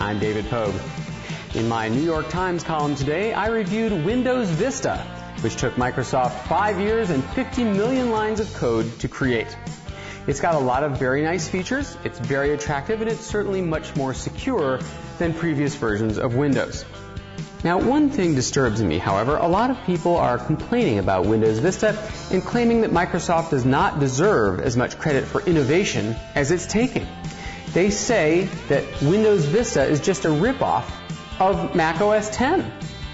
I'm David Pogue. In my New York Times column today, I reviewed Windows Vista, which took Microsoft 5 years and 50 million lines of code to create. It's got a lot of very nice features, it's very attractive, and it's certainly much more secure than previous versions of Windows. Now, one thing disturbs me, however. A lot of people are complaining about Windows Vista and claiming that Microsoft does not deserve as much credit for innovation as it's taking. They say that Windows Vista is just a ripoff of Mac OS X,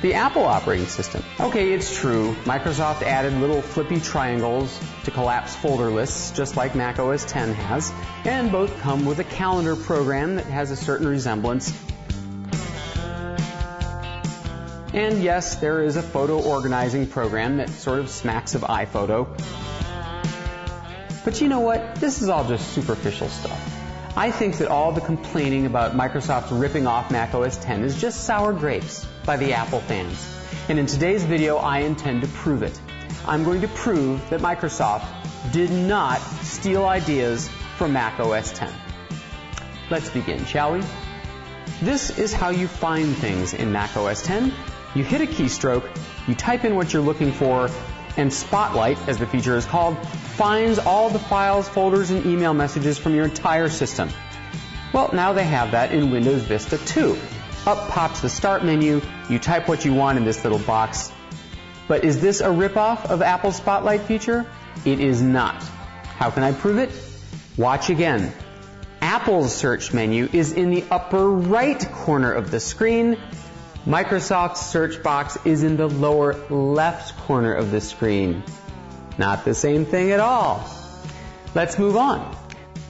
the Apple operating system. Okay, it's true. Microsoft added little flippy triangles to collapse folder lists, just like Mac OS X has, and both come with a calendar program that has a certain resemblance. And yes, there is a photo organizing program that sort of smacks of iPhoto. But you know what? This is all just superficial stuff. I think that all the complaining about Microsoft ripping off Mac OS X is just sour grapes by the Apple fans. And in today's video, I intend to prove it. I'm going to prove that Microsoft did not steal ideas from Mac OS X. Let's begin, shall we? This is how you find things in Mac OS X. You hit a keystroke, you type in what you're looking for, and Spotlight, as the feature is called, finds all the files, folders, and email messages from your entire system. Well, now they have that in Windows Vista too. Up pops the Start menu, you type what you want in this little box. But is this a ripoff of Apple's Spotlight feature? It is not. How can I prove it? Watch again. Apple's search menu is in the upper right corner of the screen. Microsoft's search box is in the lower left corner of the screen. Not the same thing at all. Let's move on.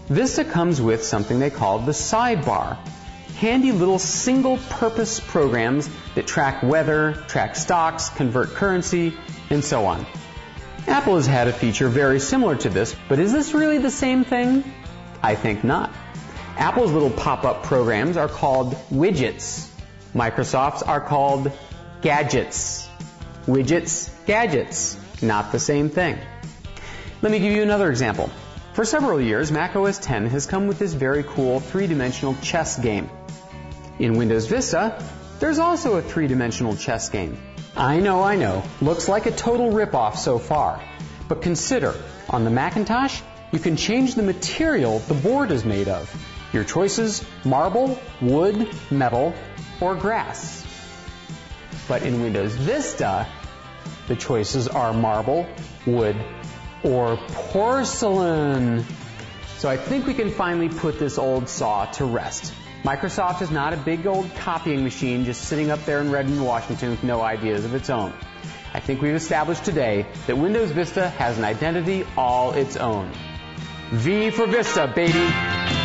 Vista comes with something they call the sidebar. Handy little single-purpose programs that track weather, track stocks, convert currency, and so on. Apple has had a feature very similar to this, but is this really the same thing? I think not. Apple's little pop-up programs are called widgets. Microsoft's are called gadgets. Widgets, gadgets, not the same thing. Let me give you another example. For several years, Mac OS X has come with this very cool three-dimensional chess game. In Windows Vista, there's also a three-dimensional chess game. I know, looks like a total ripoff so far. But consider, on the Macintosh, you can change the material the board is made of. Your choices: marble, wood, metal, or grass. But in Windows Vista, the choices are marble, wood, or porcelain. So I think we can finally put this old saw to rest. Microsoft is not a big old copying machine just sitting up there in Redmond, Washington with no ideas of its own. I think we've established today that Windows Vista has an identity all its own. V for Vista, baby!